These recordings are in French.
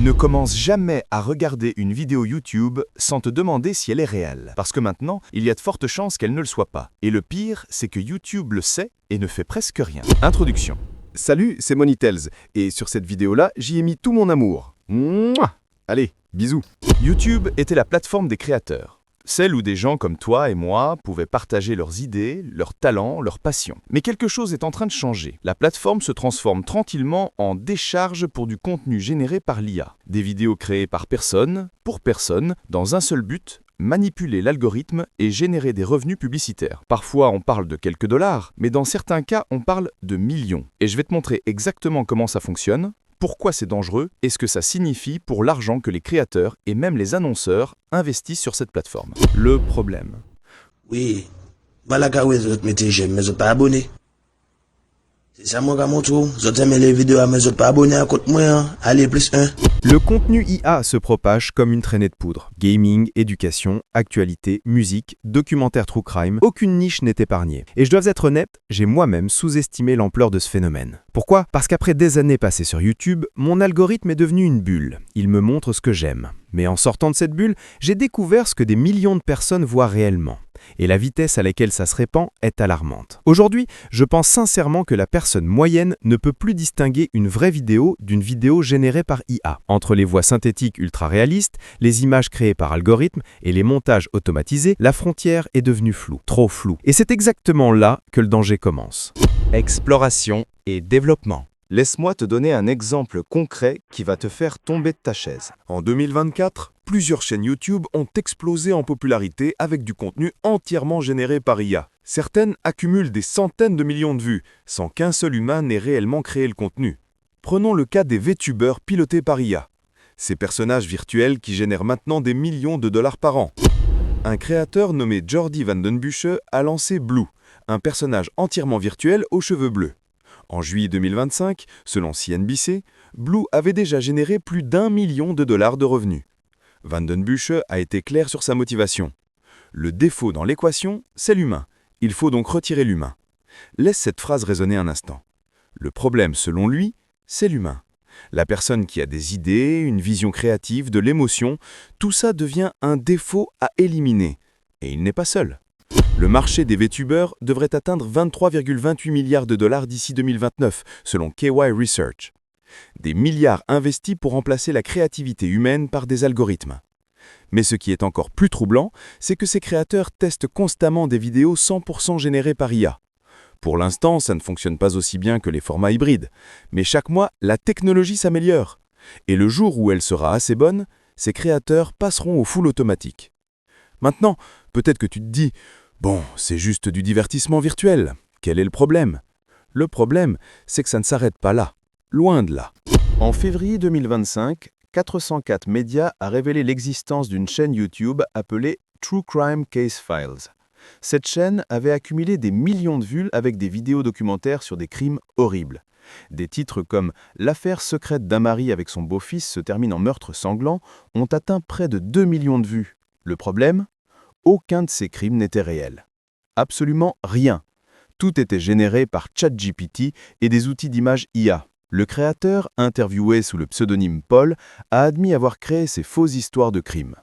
Ne commence jamais à regarder une vidéo YouTube sans te demander si elle est réelle. Parce que maintenant, il y a de fortes chances qu'elle ne le soit pas. Et le pire, c'est que YouTube le sait et ne fait presque rien. Introduction. Salut, c'est Monitels, et sur cette vidéo-là, j'y ai mis tout mon amour. Mouah. Allez, bisous. YouTube était la plateforme des créateurs. Celle où des gens comme toi et moi pouvaient partager leurs idées, leurs talents, leurs passions. Mais quelque chose est en train de changer. La plateforme se transforme tranquillement en décharge pour du contenu généré par l'IA. Des vidéos créées par personne, pour personne, dans un seul but, manipuler l'algorithme et générer des revenus publicitaires. Parfois, on parle de quelques dollars, mais dans certains cas, on parle de millions. Et je vais te montrer exactement comment ça fonctionne, pourquoi c'est dangereux et ce que ça signifie pour l'argent que les créateurs et même les annonceurs investissent sur cette plateforme. Le problème. Oui, malaka ouais, je mettez j'aime, mais je pas abonné. C'est ça moi qui montre, je aime les vidéos, mais je pas abonné à côté moi, allez plus 1. Le contenu IA se propage comme une traînée de poudre. Gaming, éducation, actualité, musique, documentaire true crime, aucune niche n'est épargnée. Et je dois être honnête, j'ai moi-même sous-estimé l'ampleur de ce phénomène. Pourquoi ? Parce qu'après des années passées sur YouTube, mon algorithme est devenu une bulle. Il me montre ce que j'aime. Mais en sortant de cette bulle, j'ai découvert ce que des millions de personnes voient réellement. Et la vitesse à laquelle ça se répand est alarmante. Aujourd'hui, je pense sincèrement que la personne moyenne ne peut plus distinguer une vraie vidéo d'une vidéo générée par IA. Entre les voix synthétiques ultra réalistes, les images créées par algorithme et les montages automatisés, la frontière est devenue floue, trop floue. Et c'est exactement là que le danger commence. Exploration et développement. Laisse-moi te donner un exemple concret qui va te faire tomber de ta chaise. En 2024, plusieurs chaînes YouTube ont explosé en popularité avec du contenu entièrement généré par IA. Certaines accumulent des centaines de millions de vues, sans qu'un seul humain n'ait réellement créé le contenu. Prenons le cas des VTubers pilotés par IA. Ces personnages virtuels qui génèrent maintenant des millions de dollars par an. Un créateur nommé Jordi Van Den Bussche a lancé Blue, un personnage entièrement virtuel aux cheveux bleus. En juillet 2025, selon CNBC, Blue avait déjà généré plus d'1 million de dollars de revenus. Van Den Bussche a été clair sur sa motivation. Le défaut dans l'équation, c'est l'humain. Il faut donc retirer l'humain. Laisse cette phrase résonner un instant. Le problème, selon lui, c'est l'humain. La personne qui a des idées, une vision créative, de l'émotion, tout ça devient un défaut à éliminer. Et il n'est pas seul. Le marché des VTubers devrait atteindre 23,28 milliards de dollars d'ici 2029, selon KY Research. Des milliards investis pour remplacer la créativité humaine par des algorithmes. Mais ce qui est encore plus troublant, c'est que ces créateurs testent constamment des vidéos 100% générées par IA. Pour l'instant, ça ne fonctionne pas aussi bien que les formats hybrides, mais chaque mois, la technologie s'améliore. Et le jour où elle sera assez bonne, ces créateurs passeront au full automatique. Maintenant, peut-être que tu te dis « Bon, c'est juste du divertissement virtuel. Quel est le problème ?» Le problème, c'est que ça ne s'arrête pas là. Loin de là. En février 2025, 404 Médias a révélé l'existence d'une chaîne YouTube appelée True Crime Case Files. Cette chaîne avait accumulé des millions de vues avec des vidéos documentaires sur des crimes horribles. Des titres comme « L'affaire secrète d'un mari avec son beau-fils se termine en meurtre sanglant » ont atteint près de 2 millions de vues. Le problème ? Aucun de ces crimes n'était réel. Absolument rien. Tout était généré par ChatGPT et des outils d'image IA. Le créateur, interviewé sous le pseudonyme Paul, a admis avoir créé ces fausses histoires de crimes.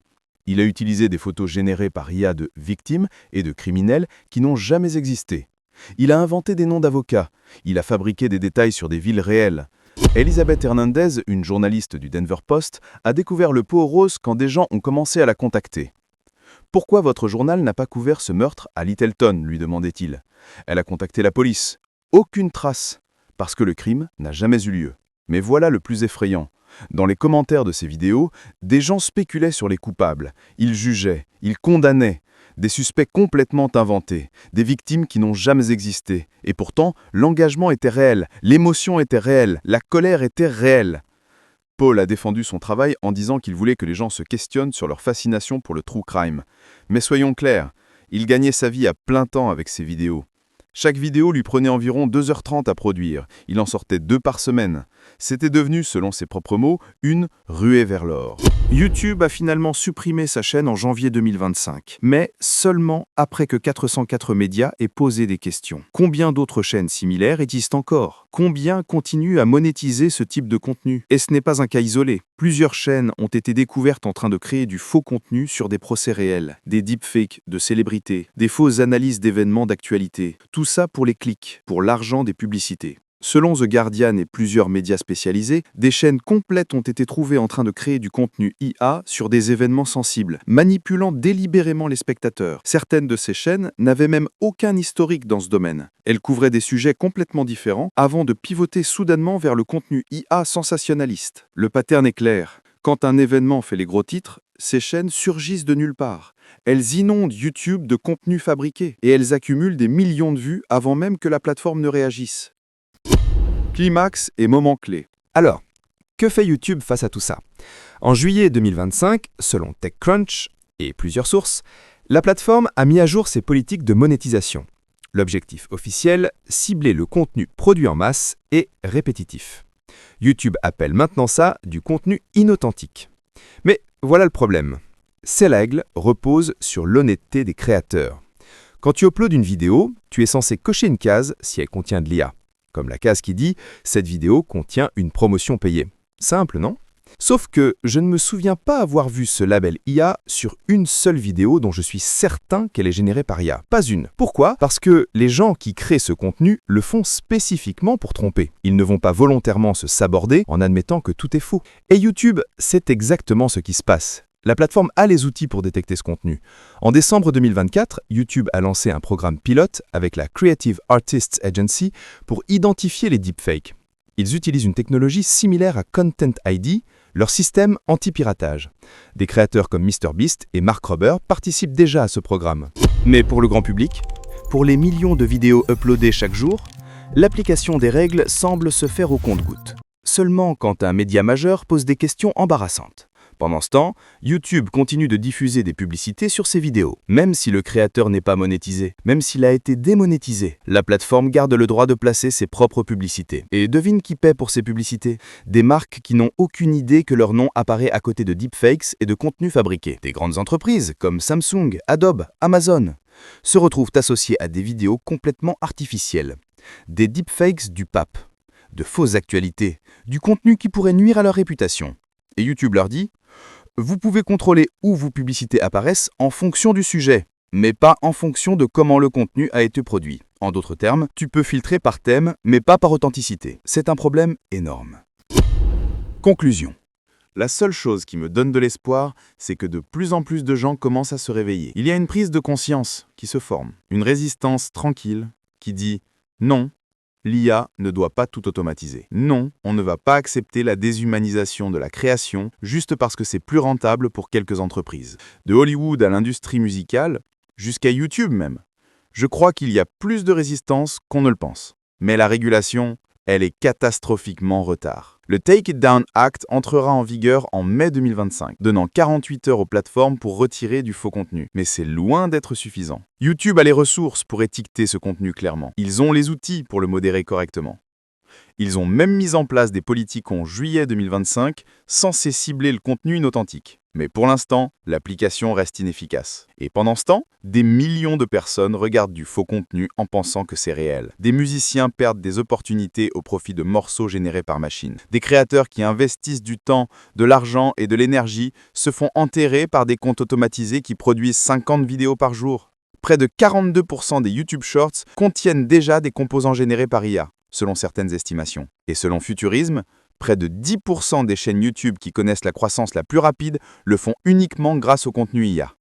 Il a utilisé des photos générées par IA de victimes et de criminels qui n'ont jamais existé. Il a inventé des noms d'avocats. Il a fabriqué des détails sur des villes réelles. Elisabeth Hernandez, une journaliste du Denver Post, a découvert le pot rose quand des gens ont commencé à la contacter. « Pourquoi votre journal n'a pas couvert ce meurtre à Littleton ?» lui demandait-il. Elle a contacté la police. Aucune trace. Parce que le crime n'a jamais eu lieu. Mais voilà le plus effrayant. Dans les commentaires de ces vidéos, des gens spéculaient sur les coupables. Ils jugeaient, ils condamnaient. Des suspects complètement inventés, des victimes qui n'ont jamais existé. Et pourtant, l'engagement était réel, l'émotion était réelle, la colère était réelle. Paul a défendu son travail en disant qu'il voulait que les gens se questionnent sur leur fascination pour le true crime. Mais soyons clairs, il gagnait sa vie à plein temps avec ses vidéos. Chaque vidéo lui prenait environ 2h30 à produire. Il en sortait 2 par semaine. C'était devenu, selon ses propres mots, une ruée vers l'or. YouTube a finalement supprimé sa chaîne en janvier 2025, mais seulement après que 404 médias aient posé des questions. Combien d'autres chaînes similaires existent encore? Combien continuent à monétiser ce type de contenu? Et ce n'est pas un cas isolé. Plusieurs chaînes ont été découvertes en train de créer du faux contenu sur des procès réels, des deepfakes de célébrités, des fausses analyses d'événements d'actualité. Tout ça pour les clics, pour l'argent des publicités. Selon The Guardian et plusieurs médias spécialisés, des chaînes complètes ont été trouvées en train de créer du contenu IA sur des événements sensibles, manipulant délibérément les spectateurs. Certaines de ces chaînes n'avaient même aucun historique dans ce domaine. Elles couvraient des sujets complètement différents avant de pivoter soudainement vers le contenu IA sensationnaliste. Le pattern est clair. Quand un événement fait les gros titres, ces chaînes surgissent de nulle part. Elles inondent YouTube de contenu fabriqué et elles accumulent des millions de vues avant même que la plateforme ne réagisse. Climax et moment clé. Alors, que fait YouTube face à tout ça? En juillet 2025, selon TechCrunch et plusieurs sources, la plateforme a mis à jour ses politiques de monétisation. L'objectif officiel, cibler le contenu produit en masse et répétitif. YouTube appelle maintenant ça du contenu inauthentique. Mais voilà le problème. Ces règles reposent sur l'honnêteté des créateurs. Quand tu uploades une vidéo, tu es censé cocher une case si elle contient de l'IA. Comme la case qui dit « Cette vidéo contient une promotion payée ». Simple, non? Sauf que je ne me souviens pas avoir vu ce label IA sur une seule vidéo dont je suis certain qu'elle est générée par IA. Pas une. Pourquoi? Parce que les gens qui créent ce contenu le font spécifiquement pour tromper. Ils ne vont pas volontairement se saborder en admettant que tout est faux. Et YouTube, c'est exactement ce qui se passe. La plateforme a les outils pour détecter ce contenu. En décembre 2024, YouTube a lancé un programme pilote avec la Creative Artists Agency pour identifier les deepfakes. Ils utilisent une technologie similaire à Content ID, leur système anti-piratage. Des créateurs comme MrBeast et Mark Rober participent déjà à ce programme. Mais pour le grand public, pour les millions de vidéos uploadées chaque jour, l'application des règles semble se faire au compte-gouttes. Seulement quand un média majeur pose des questions embarrassantes. Pendant ce temps, YouTube continue de diffuser des publicités sur ses vidéos. Même si le créateur n'est pas monétisé, même s'il a été démonétisé, la plateforme garde le droit de placer ses propres publicités. Et devine qui paie pour ces publicités? Des marques qui n'ont aucune idée que leur nom apparaît à côté de deepfakes et de contenus fabriqués. Des grandes entreprises comme Samsung, Adobe, Amazon se retrouvent associées à des vidéos complètement artificielles. Des deepfakes du pape, de fausses actualités, du contenu qui pourrait nuire à leur réputation. Et YouTube leur dit: vous pouvez contrôler où vos publicités apparaissent en fonction du sujet, mais pas en fonction de comment le contenu a été produit. En d'autres termes, tu peux filtrer par thème, mais pas par authenticité. C'est un problème énorme. Conclusion. La seule chose qui me donne de l'espoir, c'est que de plus en plus de gens commencent à se réveiller. Il y a une prise de conscience qui se forme, une résistance tranquille qui dit non. L'IA ne doit pas tout automatiser. Non, on ne va pas accepter la déshumanisation de la création juste parce que c'est plus rentable pour quelques entreprises. De Hollywood à l'industrie musicale, jusqu'à YouTube même. Je crois qu'il y a plus de résistance qu'on ne le pense. Mais la régulation, elle est catastrophiquement en retard. Le Take It Down Act entrera en vigueur en mai 2025, donnant 48 heures aux plateformes pour retirer du faux contenu. Mais c'est loin d'être suffisant. YouTube a les ressources pour étiqueter ce contenu clairement. Ils ont les outils pour le modérer correctement. Ils ont même mis en place des politiques en juillet 2025 censées cibler le contenu inauthentique. Mais pour l'instant, l'application reste inefficace. Et pendant ce temps, des millions de personnes regardent du faux contenu en pensant que c'est réel. Des musiciens perdent des opportunités au profit de morceaux générés par machine. Des créateurs qui investissent du temps, de l'argent et de l'énergie se font enterrer par des comptes automatisés qui produisent 50 vidéos par jour. Près de 42% des YouTube Shorts contiennent déjà des composants générés par IA, selon certaines estimations. Et selon Futurism, près de 10% des chaînes YouTube qui connaissent la croissance la plus rapide le font uniquement grâce au contenu IA.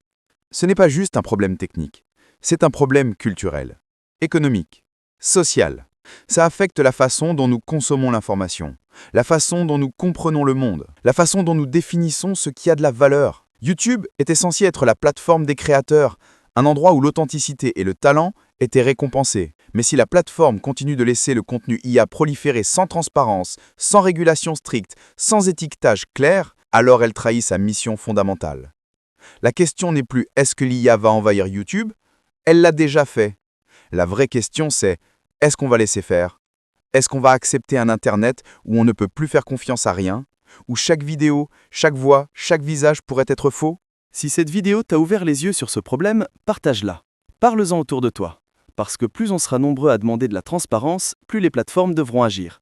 Ce n'est pas juste un problème technique, c'est un problème culturel, économique, social. Ça affecte la façon dont nous consommons l'information, la façon dont nous comprenons le monde, la façon dont nous définissons ce qui a de la valeur. YouTube était censé être la plateforme des créateurs, un endroit où l'authenticité et le talent étaient récompensés. Mais si la plateforme continue de laisser le contenu IA proliférer sans transparence, sans régulation stricte, sans étiquetage clair, alors elle trahit sa mission fondamentale. La question n'est plus est-ce que l'IA va envahir YouTube? Elle l'a déjà fait. La vraie question c'est est-ce qu'on va laisser faire? Est-ce qu'on va accepter un Internet où on ne peut plus faire confiance à rien? où chaque vidéo, chaque voix, chaque visage pourrait être faux? Si cette vidéo t'a ouvert les yeux sur ce problème, partage-la. Parle-en autour de toi. Parce que plus on sera nombreux à demander de la transparence, plus les plateformes devront agir.